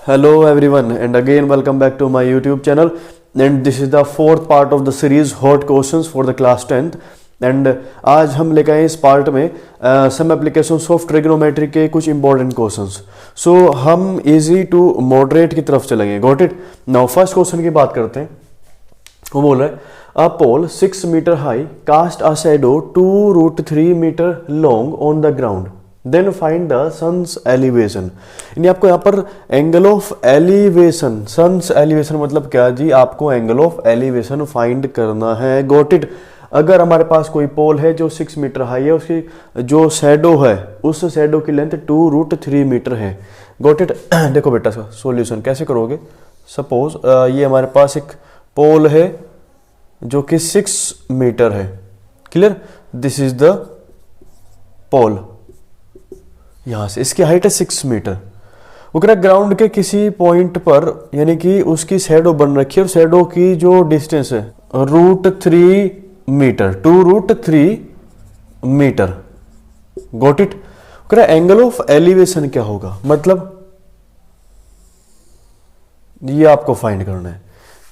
Hello everyone and again welcome back to my YouTube channel and this is the fourth part of the series hot questions for the class 10th and आज हम लेकर आए इस part में सम applications of trigonometry के कुछ important questions. सो हम easy to moderate की तरफ चलेंगे। Got it. Now first question की बात करते हैं। वो बोल रहा है a pole 6 metre high cast a shadow 2√3 metre long on the ground then find the sun's elevation. यानी आपको यहाँ पर angle of elevation, sun's elevation मतलब क्या जी, आपको एंगल ऑफ एलिवेशन फाइंड करना है। Got it. अगर हमारे पास कोई पोल है जो 6 मीटर हाई है, उसकी जो शैडो है उस शैडो की लेंथ 2√3 मीटर है। Got it. देखो बेटा इसका सॉल्यूशन कैसे करोगे। सपोज ये हमारे पास एक पोल है जो कि 6 मीटर है। क्लियर। दिस इज द पोल। यहां से इसकी हाइट है 6 मीटर। वो कह रहा है ग्राउंड के किसी पॉइंट पर यानी कि उसकी शैडो बन रखी है और शैडो की जो डिस्टेंस है √3 मीटर, 2√3 मीटर। Got it. कह रहा है एंगल ऑफ एलिवेशन क्या होगा, मतलब ये आपको फाइंड करना है।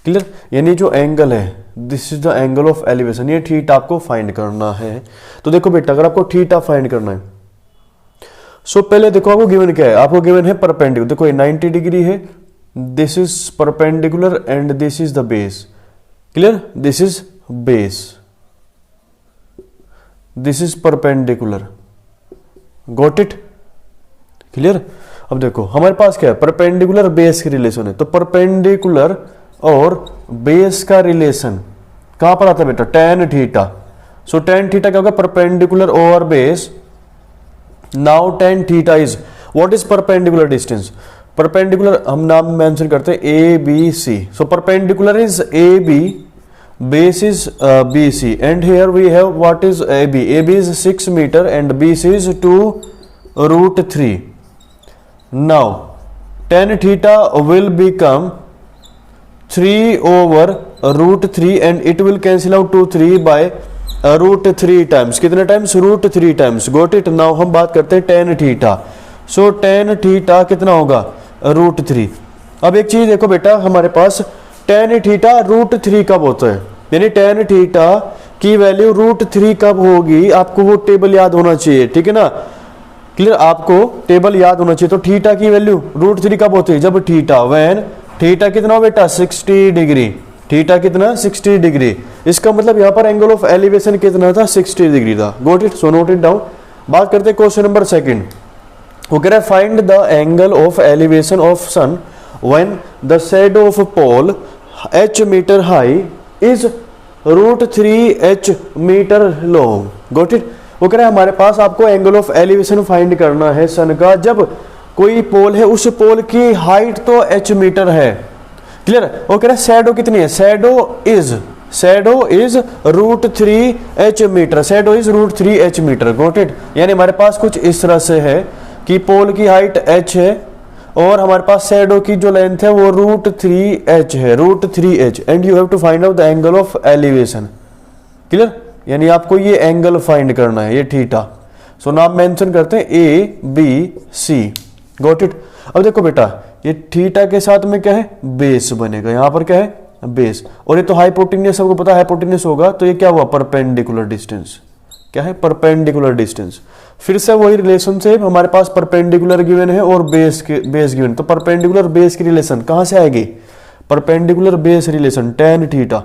क्लियर। यानी जो एंगल है this is the angle of elevation, ये थीटा आपको फाइंड करना है। तो देखो बेटा अगर आपको थीटा फाइंड करना है सो पहले देखो आपको गिवन क्या है। आपको गिवन है परपेंडिकुलर। देखो ये 90 डिग्री है, this is perpendicular and this is the base. Clear. This is base, this is perpendicular. Got it. Clear. अब देखो हमारे पास क्या है, परपेंडिकुलर बेस की रिलेशन है। तो परपेंडिकुलर और बेस का रिलेशन कहां पर आता है बेटा, tan theta. So tan theta क्या होगा, perpendicular over base. Now tan theta is what is perpendicular distance. Perpendicular हम नाम मेंशन करते हैं A B C. So perpendicular is A B, base is B C and here we have what is A B. A B is 6 metre and B C is 2√3। Now tan theta will become 3/√3 and it will cancel out to 3 by √3 times। कितने times, √3 times. Got it. Now हम बात करते हैं tan theta. So tan theta कितना होगा, √3। अब एक चीज देखो बेटा, हमारे पास tan थीटा √3 कब होता है, यानी tan थीटा की वैल्यू √3 कब होगी, आपको वो टेबल याद होना चाहिए। ठीक है ना। क्लियर। आपको टेबल याद होना चाहिए। तो थीटा की वैल्यू √3 कब होती है, जब थीटा व्हेन थीटा कितना हो बेटा, 60 डिग्री। थीटा कितना, 60 डिग्री। इसका मतलब यहां पर एंगल ऑफ एलिवेशन कितना था, 60 डिग्री था। Got it. So note it down. बात करते हैं क्वेश्चन नंबर सेकंड। वो कह रहा है find the angle of elevation of sun when the shadow of pole h metre high is √3h metre long. Got it. वो कह रहा है हमारे पास आपको एंगल ऑफ एलिवेशन फाइंड करना है सन का, जब कोई पोल है उस पोल की हाइट तो h मीटर है। क्लियर। वो कह रहा है शैडो कितनी है, shadow is √3h metre. Shadow is √3h metre. Got it. यानी हमारे पास कुछ इस तरह से है कि पोल की हाइट h है और हमारे पास शैडो की जो लेंथ है वो √3h है, √3h and you have to find out the angle of elevation. Clear. यानी आपको ये एंगल फाइंड करना है, ये थीटा। सो नाम मेंशन करते हैं A B C. Got it. अब देखो बेटा ये थीटा के साथ में क्या है, बेस बनेगा। यहां पर क्या है, बेस। और ये तो हाइपोटेन्यूस, सबको पता है हाइपोटेन्यूस होगा। तो ये क्या हुआ, परपेंडिकुलर डिस्टेंस। क्या है, परपेंडिकुलर डिस्टेंस। फिर से वही रिलेशन से हमारे पास परपेंडिकुलर गिवन है और बेस गिवन। तो परपेंडिकुलर बेस की रिलेशन कहां से आएगी, perpendicular base relation tan theta.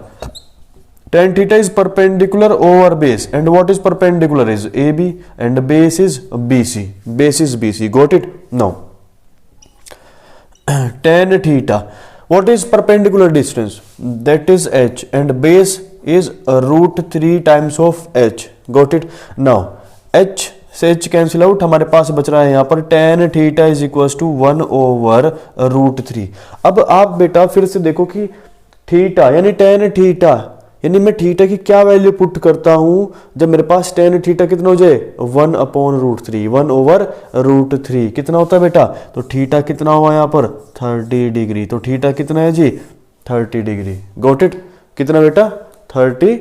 tan theta is perpendicular over base and what is perpendicular is AB and base is BC. Base is BC. Got it? Now tan theta, what is perpendicular distance, that is h and base is √3 times of h. Got it? Now h से h cancel out, हमारे पास बच रहा है यहाँ पर tan theta is equal to 1/√3। अब आप बेटा फिर से देखो कि थीटा यानी tan थीटा, यानी मैं थीटा की क्या वैल्यू पुट करता हूं जब मेरे पास tan थीटा कितना हो जाए, 1/√3, 1/√3 कितना होता है बेटा। तो थीटा कितना हुआ यहाँ पर, 30 डिग्री। तो थीटा कितना है जी, 30 डिग्री। Got it. कितना बेटा, 30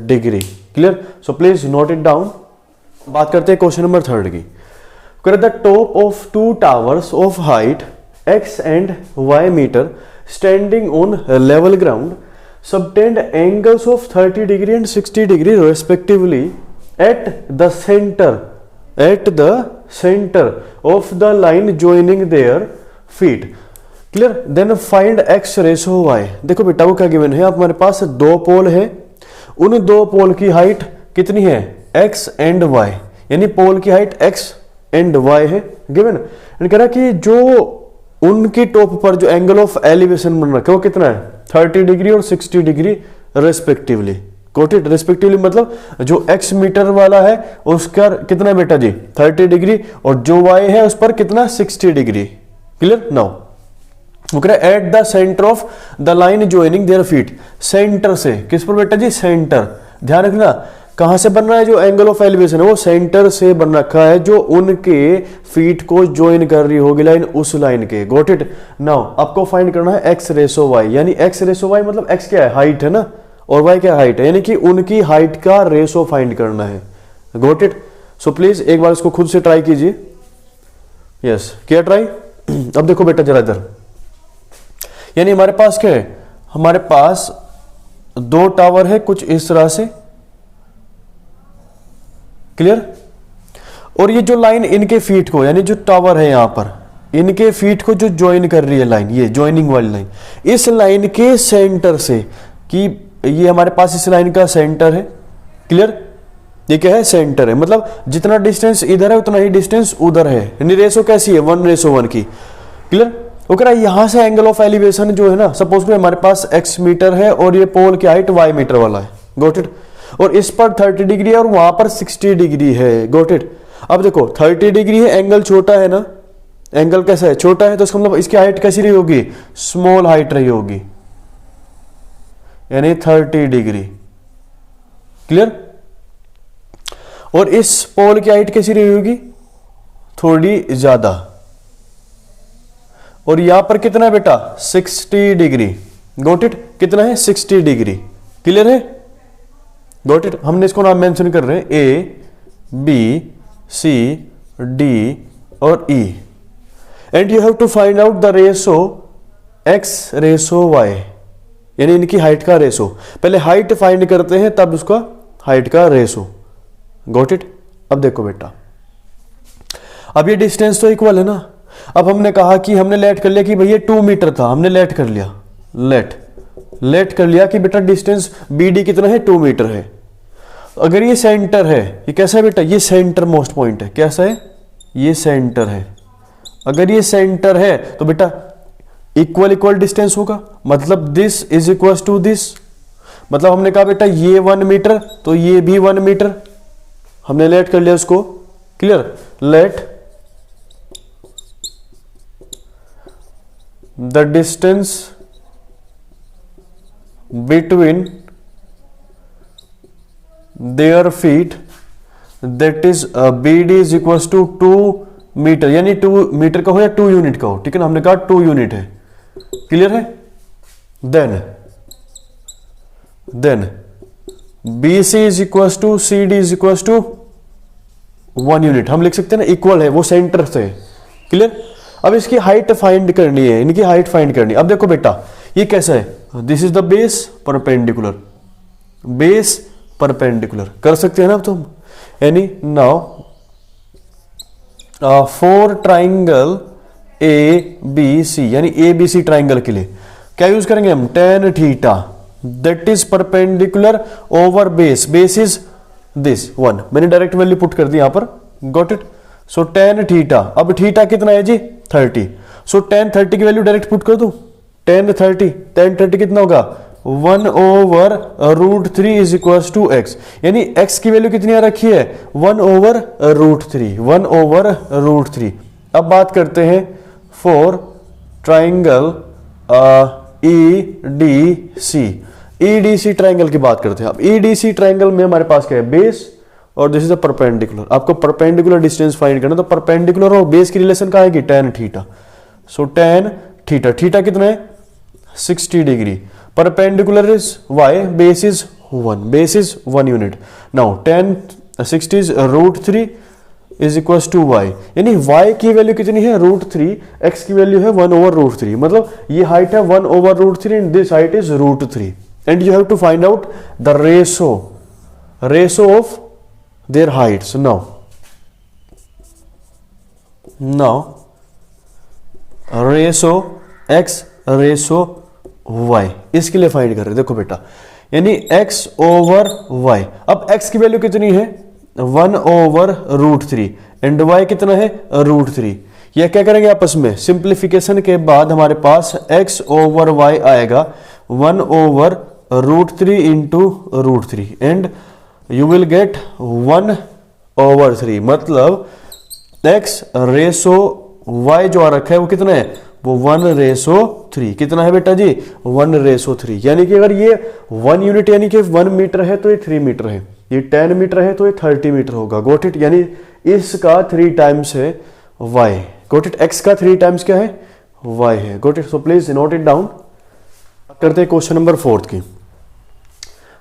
degree. Clear. So please note it down. बात करते हैं क्वेश्चन नंबर 3 की। The top of 2 towers of height x and y meter standing on level ground subtend angles of 30 degree and 60 degree respectively at the center of the line joining their feet. Clear? Then find x ratio y. देखो बेटा वो क्या given है, आप हमारे पास दो पोल है, उन दो पोल की हाइट कितनी है, x एंड y, यानी पोल की हाइट x एंड y है गिवन. कह रहा कि जो उनकी टॉप पर जो एंगल ऑफ एलिवेशन बन रखा है वो कितना है, 30 डिग्री और 60 degree respectively. Got it? Respectively मतलब जो x मीटर वाला है उसका कितना बेटा जी 30 डिग्री, और जो y है उस पर कितना 60 डिग्री. क्लियर? नाउ वो कह रहा है at the centre of the line joining their feet. Centre से, किस पर बेटा जी, सेंटर. ध्यान रखना कहां से बन रहा है, जो एंगल ऑफ एलिवेशन है वो सेंटर से बन रखा है, जो उनके फीट को ज्वाइन कर रही होगी लाइन उस लाइन के. Got it? नाउ आपको फाइंड करना है x रेशो y, यानी x रेशो y मतलब x क्या है, हाइट है ना, और y क्या हाइट है, यानी कि उनकी हाइट का रेशो फाइंड करना है. Got it? सो प्लीज एक बार इसको खुद से ट्राई कीजिए. यस, किया ट्राई? अब देखो बेटा जरा इधर, यानी हमारे पास क्या है, हमारे पास दो टावर है कुछ इस तरह से. क्लियर? और ये जो लाइन इनके फीट को, यानी जो टावर है यहां पर, इनके फीट को जो ज्वाइन कर रही है लाइन, ये ज्वाइनिंग वाली लाइन, इस लाइन के सेंटर से, कि ये हमारे पास इस लाइन का सेंटर है. क्लियर? ये क्या है, सेंटर है, मतलब जितना डिस्टेंस इधर है उतना ही डिस्टेंस उधर है, यानी रेशो कैसी है, 1:1 की. क्लियर? वो कह रहा है यहां से एंगल ऑफ एलिवेशन जो है ना, सपोज कि हमारे पास x मीटर है और ये पोल की हाइट y मीटर वाला है. Got it? और इस पर 30 डिग्री है और वहां पर 60 डिग्री है. Got it? अब देखो 30 डिग्री है, एंगल छोटा है ना, एंगल कैसा है, छोटा है, तो इसका मतलब इसकी हाइट कैसी रही होगी, स्मॉल हाइट रही होगी, यानी 30 डिग्री. क्लियर? और इस पोल की हाइट कैसी रही होगी, थोड़ी ज्यादा, और यहां पर कितना है बेटा 60 डिग्री. Got it? कितना है, 60 डिग्री. क्लियर है? Got it? हमने इसको नाम मेंशन कर रहे हैं A B C D और E, and you have to find out the ratio x ratio y, यानी इनकी हाइट का रेशो. पहले हाइट फाइंड करते हैं तब उसका हाइट का रेशो. Got it? अब देखो बेटा, अब ये डिस्टेंस तो इक्वल है ना. अब हमने कहा कि हमने लेट कर लिया कि भैया 2 मीटर था, हमने लेट कर लिया, लेट कर लिया कि बेटा डिस्टेंस BD कितना है, 2 मीटर है. अगर ये सेंटर है, ये कैसा है बेटा, ये सेंटर मोस्ट पॉइंट है. कैसा है, ये सेंटर है. अगर ये सेंटर है तो बेटा इक्वल डिस्टेंस होगा, मतलब this is equal to this. मतलब हमने कहा बेटा ये 1 मीटर तो ये भी 1 मीटर, हमने लेट कर लिया उसको. Clear? Let the distance between their feet, that is BD is equals to 2 metre, यानी 2 मीटर का हो या 2 यूनिट का हो. ठीक है ना, हमने कहा 2 यूनिट है. क्लियर है? Then BC is equals to CD is equals to 1 unit. हम लिख सकते हैं ना, इक्वल है, वो सेंटर से. क्लियर? अब इसकी हाइट फाइंड करनी है, इनकी हाइट फाइंड करनी है. अब देखो बेटा ये कैसा है, this is the base perpendicular, base perpendicular कर सकते हैं ना अब तुम. यानी नाउ फॉर ट्राइंगल ABC, यानी ABC ट्राइंगल के लिए क्या यूज करेंगे हम, tan theta, that is perpendicular over base. Base is this 1, मैंने डायरेक्ट वैल्यू पुट कर दी यहां पर. Got it? So tan theta, अब थीटा कितना है जी 30, सो tan 30 की वैल्यू डायरेक्ट पुट कर दो. tan 30 कितना होगा, 1/√3 इज इक्वल टू x, यानी x की वैल्यू कितनी आ रखी है, 1/√3. अब बात करते हैं फॉर ट्राइंगल EDC ट्राइंगल की बात करते हैं. अब EDC ट्राइंगल में हमारे पास क्या है, बेस और दिस इज द परपेंडिकुलर. आपको परपेंडिकुलर डिस्टेंस फाइंड करना, तो परपेंडिकुलर और बेस की रिलेशन कहाँ आएगी, tan theta. So tan theta, theta कितना है 60 degree. Perpendicular is y, base is 1 unit. Now tan 60 is √3 is equal to y, यानी y की वैल्यू कितनी है √3, x की वैल्यू है 1/√3, मतलब ये हाइट है 1/√3 and this height is √3 and you have to find out the ratio of their heights. Now ratio x ratio y, इसके लिए फाइंड कर रहे हैं। देखो बेटा, यानी x ओवर y, अब x की वैल्यू कितनी है 1/√3 एंड y कितना है √3। यह क्या करेंगे आपस में सिंप्लीफिकेशन के बाद हमारे पास x ओवर y आएगा 1/√3 into √3 and you will get 1/3, मतलब x रेशो y जो आ रखा है वो कितना है, वो 1/3। कितना है बेटा जी 1/3, यानी कि अगर ये 1 यूनिट यानी कि 1 मीटर है तो ये 3 मीटर है, ये 10 मीटर है तो ये 30 मीटर होगा। गोट इट, यानी इसका 3 टाइम्स है y। गोट इट, x का 3 टाइम्स क्या है y है। Got it, so please note it down. करते हैं क्वेश्चन नंबर 4 की।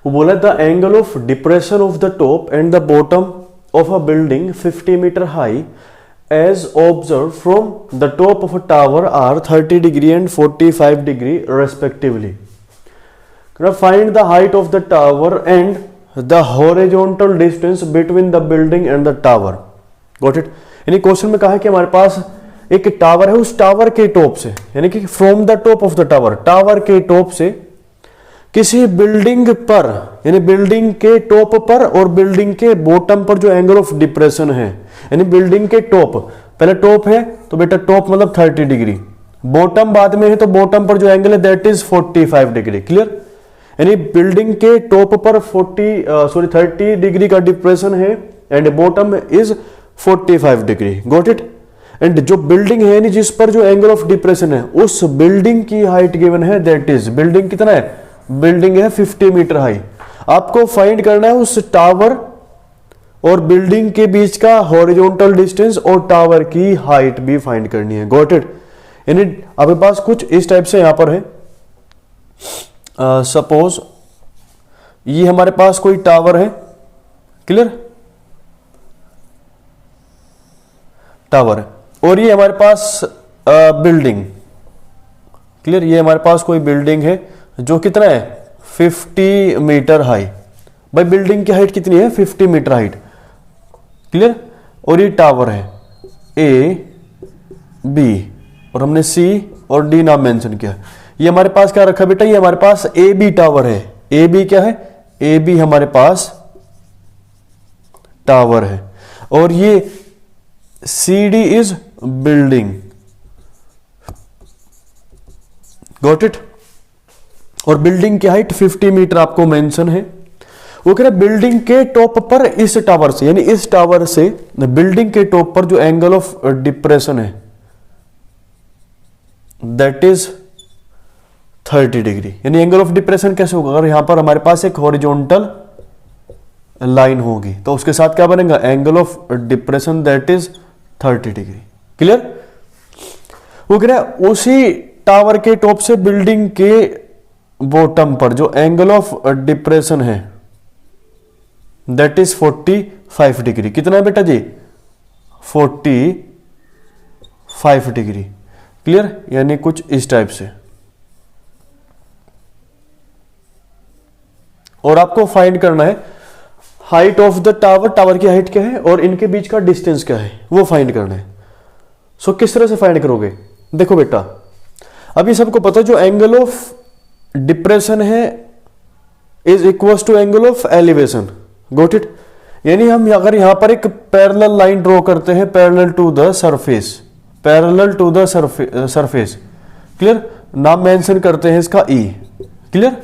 वो बोला the angle of depression of the top and the bottom of a building 50 metre high as observed from the top of a tower are 30 degree and 45 degree respectively. Now find the height of the tower and the horizontal distance between the building and the tower. Got it? यानी question में कहा है कि हमारे पास एक tower है, उस tower के टॉप से, यानी कि from the top of the tower, tower के टॉप से किसी बिल्डिंग पर, यानी बिल्डिंग के टॉप पर और बिल्डिंग के बॉटम पर जो एंगल ऑफ डिप्रेशन है, यानी बिल्डिंग के टॉप, पहले टॉप है तो बेटा टॉप मतलब 30 डिग्री, बॉटम बाद में है तो बॉटम पर जो एंगल है दैट इज 45 डिग्री। क्लियर, यानी बिल्डिंग के टॉप पर 30 डिग्री का डिप्रेशन है and bottom is 45 degree. Got it, and जो बिल्डिंग है यानी जिस पर जो एंगल ऑफ डिप्रेशन है उस बिल्डिंग की हाइट गिवन है, दैट इज, बिल्डिंग कितना है, बिल्डिंग है 50 मीटर हाई। आपको फाइंड करना है उस टावर और बिल्डिंग के बीच का हॉरिजॉन्टल डिस्टेंस और टावर की हाइट भी फाइंड करनी है। गॉट इट, यानी आपके पास कुछ इस टाइप से यहां पर है, सपोज ये हमारे पास कोई टावर है, क्लियर, टावर है, और ये हमारे पास बिल्डिंग, क्लियर, ये हमारे पास कोई बिल्डिंग है जो कितना है 50 मीटर हाई। भाई बिल्डिंग की हाइट कितनी है 50 मीटर हाइट, क्लियर, और ये टावर है ए बी और हमने सी और डी नाम मेंशन किया। ये हमारे पास क्या रखा बेटा, ये हमारे पास ए बी टावर है, ए बी क्या है, ए बी हमारे पास टावर है, और ये C D is building. Got it, और बिल्डिंग की हाइट 50 मीटर आपको मेंशन है। वो कह रहे बिल्डिंग के टॉप पर इस टावर से, यानी इस टावर से बिल्डिंग के टॉप पर जो एंगल ऑफ डिप्रेशन है दैट इज 30 डिग्री। यानी एंगल ऑफ डिप्रेशन कैसे होगा, अगर यहां पर हमारे पास एक हॉरिजॉन्टल लाइन होगी तो उसके साथ क्या बनेगा, angle of depression that is 30 degree. Clear, वो कह रहे उसी टावर के टॉप से बिल्डिंग के बॉटम पर जो एंगल ऑफ डिप्रेशन है दैट इज 45 डिग्री। कितना है बेटा जी 45 डिग्री। क्लियर, यानी कुछ इस टाइप से। और आपको फाइंड करना है height of the tower, tower की हाइट क्या है और इनके बीच का डिस्टेंस क्या है वो फाइंड करना है। सो किस तरह से फाइंड करोगे, देखो बेटा अभी सबको पता है जो एंगल ऑफ डिप्रेशन है is equal to angle of elevation. Got it, यानी हम अगर यहां पर एक पैरेलल लाइन ड्रॉ करते हैं parallel to the surface, parallel to the surface, clear, नाम मेंशन करते हैं इसका ई। क्लियर,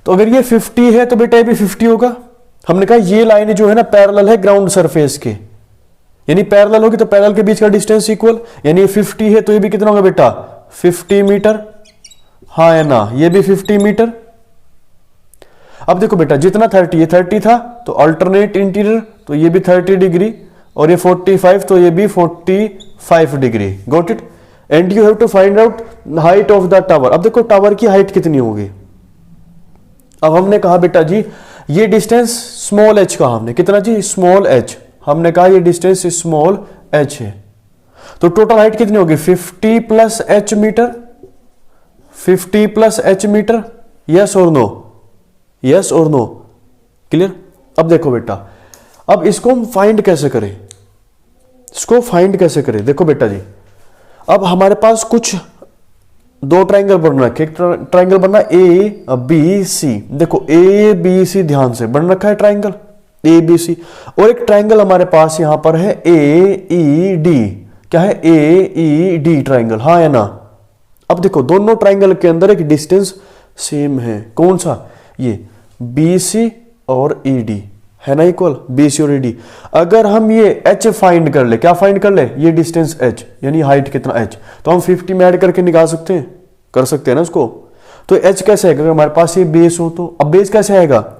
तो अगर ये 50 है तो बेटा ये भी 50 होगा। हमने कहा ये लाइन जो है ना पैरेलल है ग्राउंड सरफेस के, यानी पैरेलल होगी तो पैरेलल के बीच का डिस्टेंस इक्वल, यानी ये 50 है तो ये भी कितना होगा बेटा 50 मीटर, हाँ है ना, ये भी 50 मीटर। अब देखो बेटा जितना 30 ये 30 था तो अल्टरनेट इंटीरियर तो ये भी 30 डिग्री और ये 45 तो ये भी 45 degree. Got it, and you have to find out height of the tower. अब देखो टावर की हाइट कितनी होगी। अब हमने कहा बेटा जी ये डिस्टेंस स्मॉल h का हमने कितना जी, स्मॉल h हमने कहा ये डिस्टेंस स्मॉल h है। तो टोटल हाइट कितनी होगी 50 plus h metre, 50 plus h metre, yes और नो, यस और नो, क्लियर। अब देखो बेटा, अब इसको हम फाइंड कैसे करें, इसको फाइंड कैसे करें, देखो बेटा जी, अब हमारे पास कुछ दो ट्राइंगल बन रखे, एक ट्राइंगल बनना ए बी सी, देखो ए बी सी ध्यान से बन रखा है ट्राइंगल ए बी सी, और एक ट्राइंगल हमारे पास यहां पर है ए ई डी, क्या है ए ई डी ट्राइंगल, हाँ है ना। अब देखो दोनों ट्राइंगल के अंदर एक डिस्टेंस सेम है, कौन सा, ये बी सी और ई डी है ना, इक्वल बी सी और ई डी। अगर हम ये h फाइंड कर ले, क्या फाइंड कर ले, ये डिस्टेंस h यानी हाइट कितना h, तो हम 50 में ऐड करके निकाल सकते हैं, कर सकते हैं ना उसको। तो h कैसे आएगा, अगर हमारे पास ये बेस हो तो, अब बेस कैसे आएगा,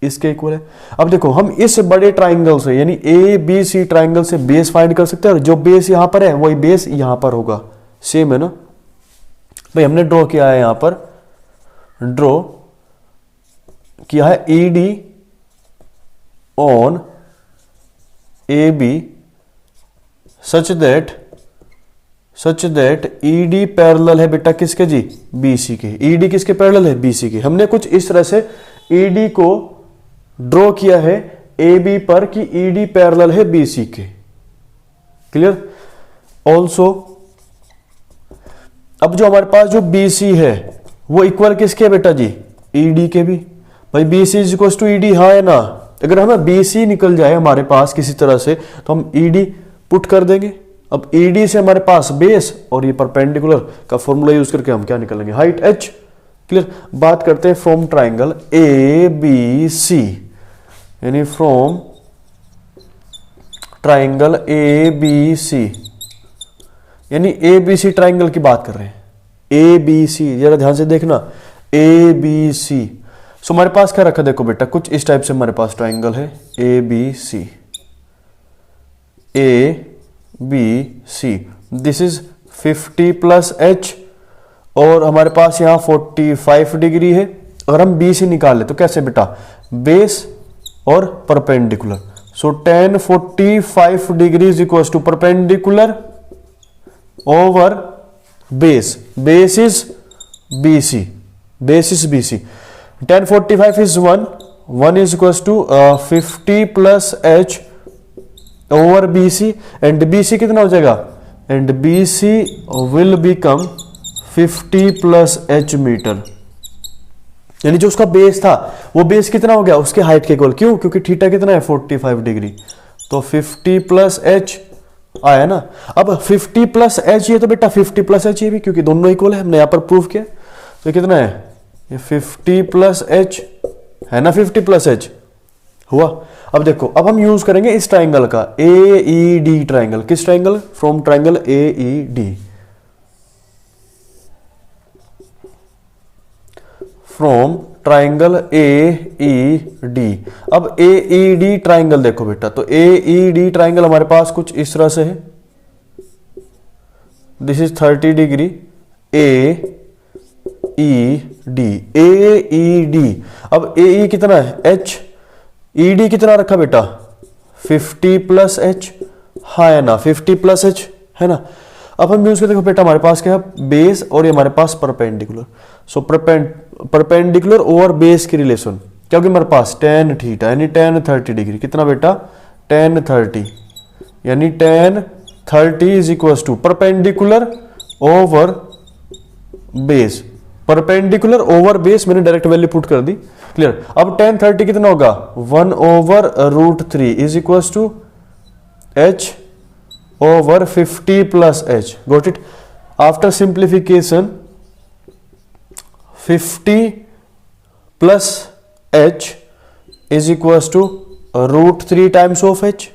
इसके इक्वल है। अब देखो हम इस बड़े ट्राइंगल से यानी ए बी सी ट्राइंगल से बेस फाइंड कर सकते हैं, और जो बेस यहां पर है वही बेस यहां पर होगा, सेम है ना भाई। हमने ड्रॉ किया है, यहां पर ड्रॉ किया है E D on AB such that ED parallel है बेटा किसके जी, BC के। ED किसके पैरेलल है, BC के। हमने कुछ इस तरह से ED को ड्रॉ किया है AB पर कि ED पैरेलल है BC के, क्लियर। ऑल्सो अब जो हमारे पास जो BC है वो इक्वल किसके है बेटा जी, ED के भी। भाई BC is equal to ED, हाँ है ना। अगर हमें BC निकल जाए हमारे पास किसी तरह से तो हम ED पुट कर देंगे। अब ED से हमारे पास बेस और ये परपेंडिकुलर का फॉर्मूला यूज करके हम क्या निकालेंगे, हाइट h, क्लियर। बात करते हैं फ्रॉम ट्राइंगल ABC, यानी फ्रॉम ट्राइंगल ABC, यानी ABC ट्राइंगल की बात कर रहे हैं। ABC जरा ध्यान से देखना, ABC। सो हमारे पास क्या रखा, देखो बेटा कुछ इस टाइप से हमारे पास ट्राइंगल है A B C, A B C, this is 50 plus h, और हमारे पास यहां 45 डिग्री है। अगर हम बी सी निकाल ले तो कैसे बेटा, बेस और perpendicular, so tan 45 degree is equal to perpendicular over base, base is B C, base is B C. tan 45 is 1 is equals to 50 plus h over BC, and BC कितना हो जाएगा, and BC will become 50 plus h metre, यानी जो उसका base था वो base कितना हो गया, उसके हाइट के इक्वल। क्यों, क्योंकि थीटा कितना है 45 डिग्री, तो 50 प्लस h आया ना। अब 50 प्लस h ये तो बेटा 50 प्लस h ये भी, क्योंकि दोनों इक्वल है, हमने यहां पर प्रूव किया। तो कितना है, ये 50 प्लस h है ना, 50 प्लस h हुआ। अब देखो, अब हम यूज करेंगे इस ट्राइंगल का AED ट्राइंगल, किस triangle, from triangle AED, from triangle AED। अब AED ट्राइंगल देखो बेटा, तो AED ट्राइंगल हमारे पास कुछ इस तरह से है, this is 30 degree AED, AED। अब AE कितना है h, ED कितना रखा बेटा 50 प्लस h, हाँ है ना, 50 प्लस h है ना। अब हम यूज करते देखो बेटा, हमारे पास क्या है, बेस और ये हमारे पास perpendicular, so perpendicular over base की रिलेशन, क्योंकि हमारे पास tan थीटा यानी tan 30 डिग्री, कितना बेटा tan 30, यानी tan 30 is equal to perpendicular over base, perpendicular over base मैंने डायरेक्ट वैल्यू पुट कर दी, क्लियर। अब tan 30 कितना होगा 1 over √3 is equal to h over 50 plus h, got it। after simplification 50 plus h is equals to √3 times of h।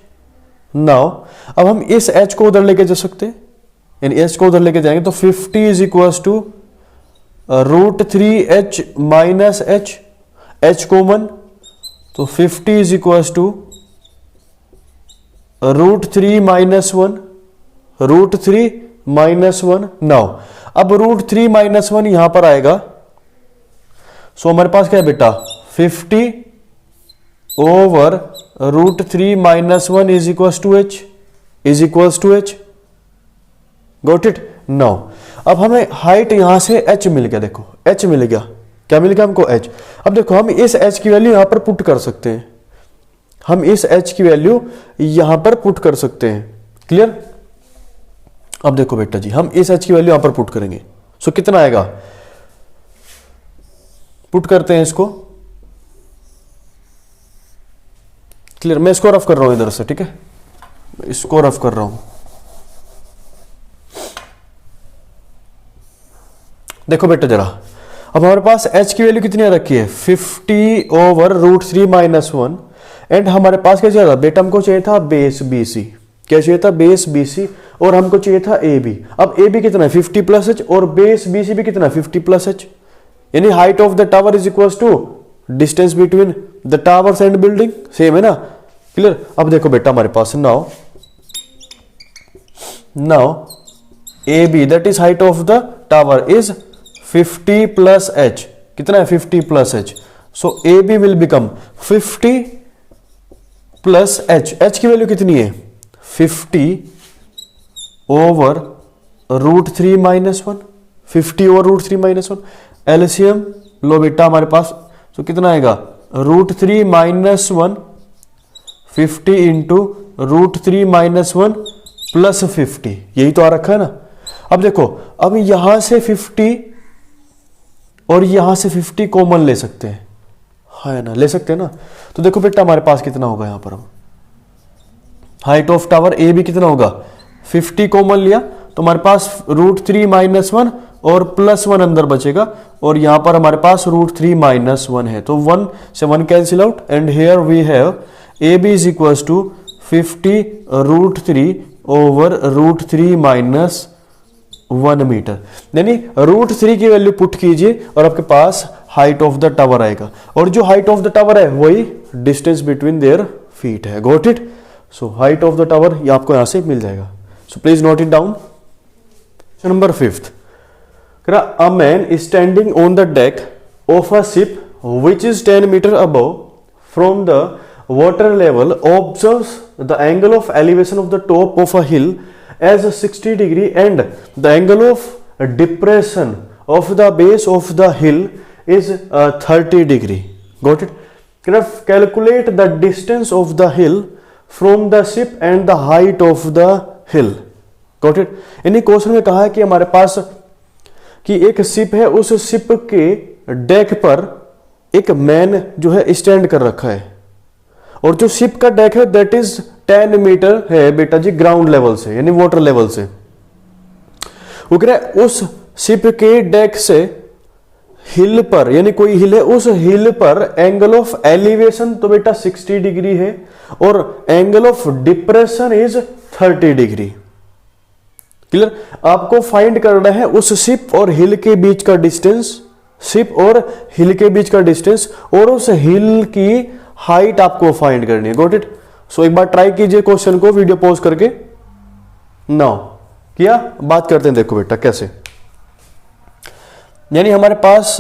now अब हम इस h को उधर लेके जा सकते हैं, यानी h को उधर लेके जाएंगे तो 50 is equals to √3h minus h common, तो 50 is equals to √3 minus 1, √3 minus 1। Now अब √3 minus 1 यहां पर आएगा, सो हमारे पास क्या है बेटा 50 over √3 - 1 is equal to H, is equal to H. Got it now. अब हमें हाइट यहां से h मिल गया, देखो h मिल गया, क्या मिल गया हमको h। अब देखो हम इस h की वैल्यू यहां पर पुट कर सकते हैं, हम इस h की वैल्यू यहां पर पुट कर सकते हैं। क्लियर। अब देखो बेटा जी, हम इस h की वैल्यू यहां पर पुट करेंगे, सो कितना आएगा, पुट करते हैं इसको। क्लियर। मैं इसको रफ कर रहा हूं इधर से, ठीक है, इसको रफ कर रहा हूं। देखो बेटा जरा, अब हमारे पास h की वैल्यू कितनी रखी है, 50 ओवर √3 - 1 एंड हमारे पास क्या चाहिए था बेटा, हमको चाहिए था बेस BC। क्या चाहिए था, बेस BC, और हमको चाहिए था AB। अब AB कितना है 50 प्लस h, और बेस BC भी कितना है 50 प्लस h, यानी height of the tower is equal to distance between the towers and building, same है ना। क्लियर। अब देखो बेटा हमारे पास now AB that is height of the tower is 50 plus h, कितना है 50 plus h, so AB will become 50 plus h की वैल्यू कितनी है 50 ओवर √3 - 1, 50 ओवर √3 - 1, एलसीएम लो बेटा हमारे पास, तो कितना आएगा √3 - 1, 50 इंटू √3 - 1 प्लस 50, यही तो आ रखा है ना। अब देखो, अब यहां से 50 और यहां से 50 कॉमन ले सकते हैं, है ना, ले सकते हैं ना। तो देखो बेटा हमारे पास कितना होगा यहां पर, हम हाइट ऑफ टावर ए भी कितना होगा 50 कॉमन लिया, तो हमारे पास √3 - 1 और प्लस 1 अंदर बचेगा, और यहां पर हमारे पास √3 - 1 है, तो 1 से 1 cancel out, and here we have AB is equal to 50 √3 over √3 - 1 metre, यानी √3 की वैल्यू पुट कीजिए और आपके पास हाइट ऑफ द टावर आएगा, और जो हाइट ऑफ द टावर है वही डिस्टेंस बिटवीन देयर फीट है। Got it. So height of the tower ये आपको यहां से मिल जाएगा, so please note it down. Number 5th, a man is standing on the deck of a ship which is 10 meter above from the water level, observes the angle of elevation of the top of a hill as 60 degree and the angle of depression of the base of the hill is 30 degree. Got it? Calculate the distance of the hill from the ship and the height of the hill. Got it? यानी question में कहा है कि हमारे पास कि एक ship है, उस शिप के डेक पर एक मैन जो है स्टैंड कर रखा है, और जो शिप का डेक है दैट इज 10 मीटर है बेटा जी ग्राउंड लेवल से, यानी वाटर लेवल से। वो कह रहा है उस शिप के डेक से हिल पर, यानी कोई हिल है, उस हिल पर एंगल ऑफ एलिवेशन तो बेटा 60 डिग्री है, और angle of depression is 30 degree. Clear. आपको फाइंड करना है उस शिप और हिल के बीच का डिस्टेंस, शिप और हिल के बीच का डिस्टेंस, और उस हिल की हाइट आपको फाइंड करनी है। Got it. सो एक बार ट्राई कीजिए क्वेश्चन को वीडियो पॉज करके। नाउ किया, बात करते हैं। देखो बेटा कैसे, यानी हमारे पास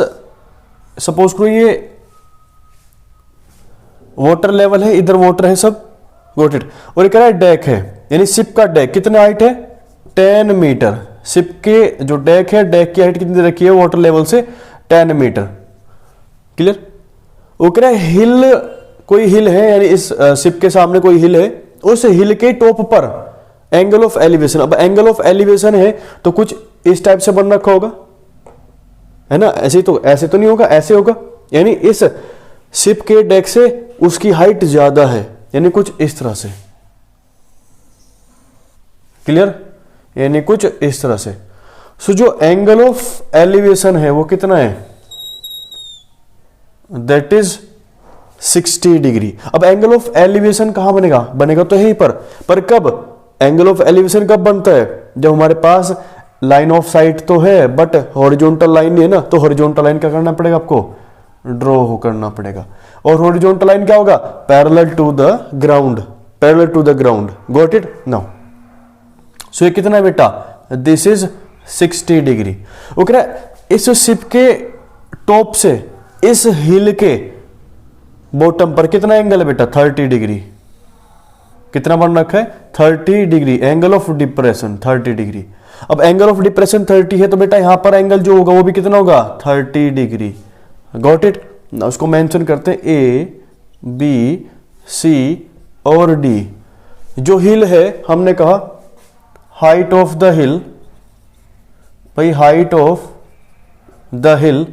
सपोज करो ये वाटर लेवल है, इधर वाटर है सब। Got it. और ये कह रहा है डेक है, यानी शिप का डेक कितने हाइट है 10 मीटर। शिप के जो डेक है, डेक की हाइट कितनी रखी है वाटर लेवल से 10 मीटर। क्लियर। वो कह रहा है हिल, कोई हिल है, यानी इस शिप के सामने कोई हिल है, उस हिल के टॉप पर एंगल ऑफ एलिवेशन। अब एंगल ऑफ एलिवेशन है तो कुछ इस टाइप से बन रखा होगा, है ना, ऐसे तो ऐसे तो नहीं होगा, ऐसे होगा, यानी इस शिप के डेक से उसकी हाइट ज्यादा है, यानी कुछ इस तरह से। क्लियर। यानी कुछ इस तरह से। सो जो एंगल ऑफ एलिवेशन है वो कितना है, दैट इज 60 डिग्री। अब एंगल ऑफ एलिवेशन कहां बनेगा, बनेगा तो यहीं पर कब एंगल ऑफ एलिवेशन कब बनता है, जब हमारे पास लाइन ऑफ साइट तो है बट हॉरिजॉन्टल लाइन नहीं है ना, तो हॉरिजॉन्टल लाइन क्या करना पड़ेगा आपको, ड्रॉ करना पड़ेगा। और हॉरिजॉन्टल लाइन क्या होगा, parallel to the ground, parallel to the ground. Got it. Now so ये कितना है बेटा, दिस इज 60 डिग्री। वो कह रहा है इस शिप के टॉप से इस हिल के बॉटम पर कितना एंगल है बेटा 30 डिग्री, कितना बन रखा है 30 degree, angle of depression 30 degree. अब एंगल ऑफ डिप्रेशन 30 है तो बेटा यहां पर एंगल जो होगा वो भी कितना होगा 30 डिग्री। Got it. उसको मेंशन करते हैं ए बी सी और डी। जो हिल है हमने कहा हाइट ऑफ द हिल, भाई height of the hill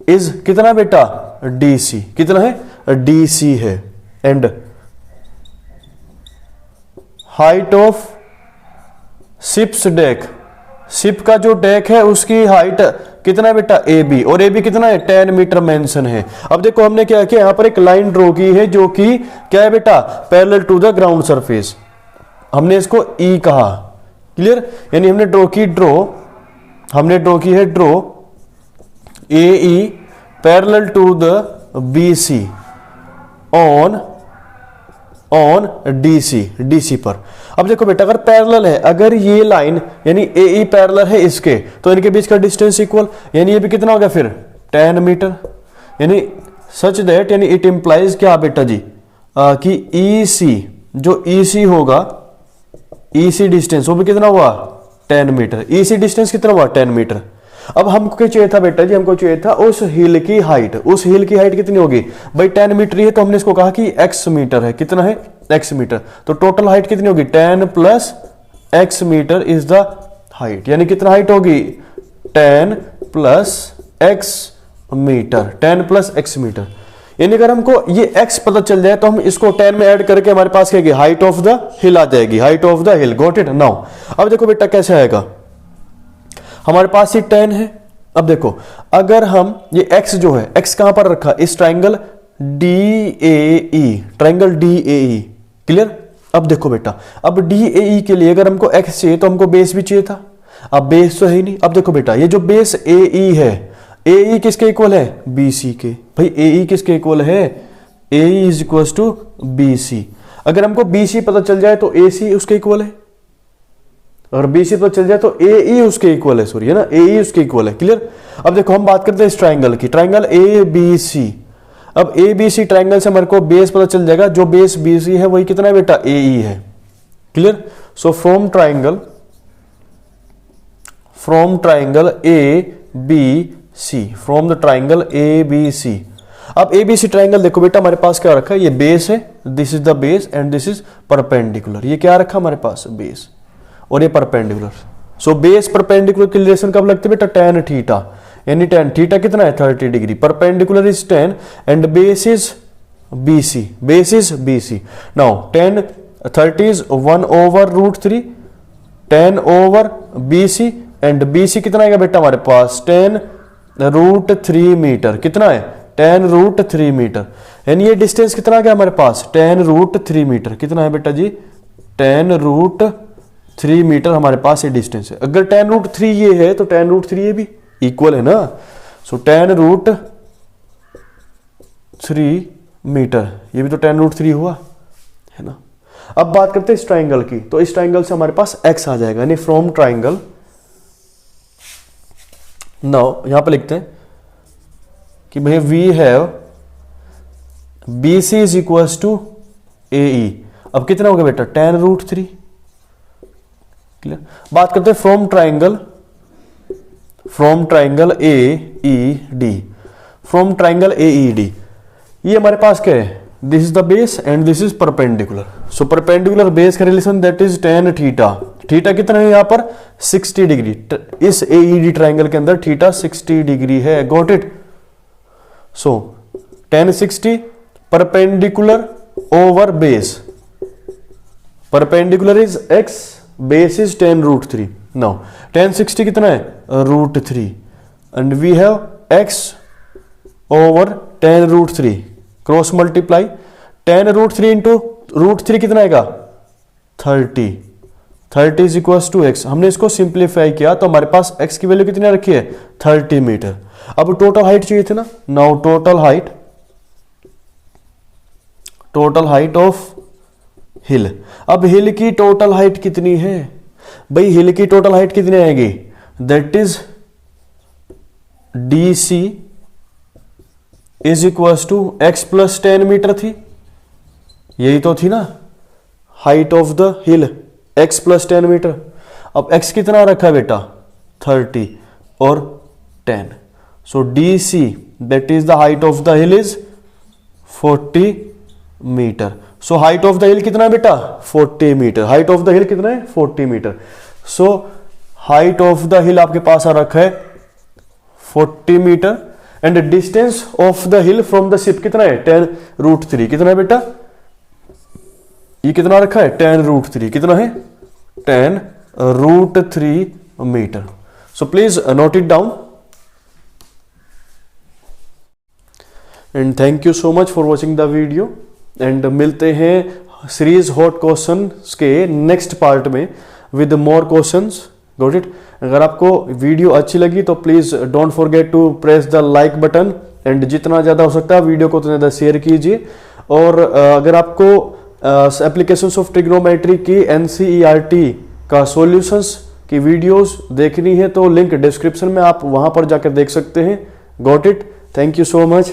is कितना बेटा DC, कितना है DC है। And height of ships deck, ship का जो डेक है उसकी हाइट कितना है बेटा AB, और AB कितना है 10 मीटर मेंशन है। अब देखो हमने क्या किया, यहां पर एक लाइन ड्रॉ की है जो कि क्या है बेटा parallel to the ground surface, हमने इसको E कहा। क्लियर, यानी हमने ड्रॉ की है draw AE parallel to the BC on DC पर। अब देखो बेटा अगर पैरेलल है, अगर ये लाइन यानी AE पैरेलल है इसके, तो इनके बीच का डिस्टेंस इक्वल, यानी ये भी कितना हो गया फिर 10 मीटर। यानी सच दैट, यानी इट इंप्लाइज क्या बेटा जी कि EC जो EC होगा, EC डिस्टेंस वो भी कितना हुआ 10 मीटर। EC डिस्टेंस कितना हुआ 10 मीटर। अब हमको क्या चाहिए था बेटा जी, हमको चाहिए था उस हिल की हाइट, उस हिल की हाइट कितनी होगी भाई 10 मीटर ही है, तो हमने इसको कहा कि x मीटर है, कितना है x मीटर। तो टोटल हाइट कितनी होगी 10 plus x metre is the height, यानी कितना हाइट होगी 10 plus x metre, 10 plus x metre. यानी अगर हमको ये x पता चल जाए तो हम इसको 10 में ऐड करके हमारे पास क्या हाइट ऑफ द हिल आ जाएगी, height of the hill. Got it. Now अब देखो बेटा कैसे आएगा, हमारे पास ये 10 है। अब देखो अगर हम ये x जो है, x कहां पर रखा, इस triangle DAE, triangle DAE। Clear. अब देखो बेटा अब DAE के लिए अगर हमको x चाहिए तो हमको बेस भी चाहिए था, अब बेस तो है ही नहीं। अब देखो बेटा ये जो बेस AE है, AE किसके इक्वल है BC के। भाई AE किसके इक्वल है, AE is equal to BC। अगर हमको BC पता चल जाए तो AC उसके इक्वल है, और BC पता चल जाए तो AE उसके इक्वल है, सॉरी है ना, AE उसके इक्वल है। क्लियर। अब देखो हम बात करते हैं इस ट्राइंगल की, ट्राइंगल ABC। अब ABC ट्राइंगल से हमारे को बेस पता चल जाएगा, जो बेस BC है वही कितना है बेटा AE है। Clear. So from triangle ABC, from the triangle ABC। अब ABC ट्राइंगल देखो बेटा हमारे पास क्या रखा है, ये बेस है, this is the base and this is perpendicular. ये क्या रखा हमारे पास बेस और ये परपेंडिकुलर। सो बेस परपेंडिकुलर की रिलेशन कब लगती है बेटा tan थीटा, यानी tan थीटा कितना है 30 degree, perpendicular is 10 and base is BC। Now tan 30 is 1/√3 10 over BC, and BC कितना आएगा बेटा हमारे पास 10√3 मीटर। कितना है 10√3 मीटर, यानी ये डिस्टेंस कितना आ गया हमारे पास 10√3 मीटर। कितना है बेटा जी 10√3 मीटर हमारे पास ये डिस्टेंस है। अगर 10√3 ये है तो 10√3 ये भी इक्वल है ना। सो 10√3 मीटर, ये भी तो 10√3 हुआ है ना। अब बात करते हैं इस ट्राइंगल की, तो इस ट्राइंगल से हमारे पास x आ जाएगा, यानी फ्रॉम ट्राइंगल। नाउ यहां पे लिखते हैं कि भाई we have BC is equal to AE। अब कितना हो गया बेटा 10√3। क्लियर। बात करते हैं from triangle AED, from triangle AED। ये हमारे पास क्या है, this is the base and this is perpendicular. So perpendicular base का relation that is tan theta. Theta कितना है यहाँ पर 60 डिग्री, इस AED ट्राइंगल के अंदर थीटा 60 डिग्री है। Got it. So tan 60 perpendicular over base, perpendicular is x, base is 10√3। Now tan 60 कितना है √3 and we have x over 10√3 cross multiply 10√3 into √3 कितना आएगा 30 इज इक्वल टू x। हमने इसको सिंप्लीफाई किया तो हमारे पास x की वैल्यू कितनी रखी है 30 मीटर। अब टोटल हाइट चाहिए थे ना। नाउ टोटल हाइट ऑफ हिल। अब हिल की टोटल हाइट कितनी है भाई, हिल की टोटल हाइट कितनी आएगी, that is DC is equals to x plus 10 metre थी, यही तो थी ना height of the hill, x plus 10 metre. अब x कितना रखा बेटा 30 और 10, so DC that is the height of the hill is 40 metre. So height of the hill कितना है बेटा 40 metre, height of the hill कितना है 40 metre. So height of the हिल आपके पास आ रखा है 40 metre and distance of the hill from the ship कितना है 10√3, कितना है बेटा, ये कितना रखा है 10√3, कितना है 10√3 metre. So please note it down and thank you so much for watching the video and मिलते हैं सीरीज हॉट क्वेश्चंस के नेक्स्ट पार्ट में with more questions. Got it. अगर आपको वीडियो अच्छी लगी तो please don't forget to press the like button and जितना ज्यादा हो सकता है वीडियो को उतना ज्यादा शेयर कीजिए। और अगर आपको एप्लीकेशंस ऑफ ट्रिग्नोमेट्री की NCERT का सॉल्यूशंस की वीडियोस देखनी है तो लिंक डिस्क्रिप्शन में आप वहां पर जाकर देख सकते हैं। Got it. Thank you so much.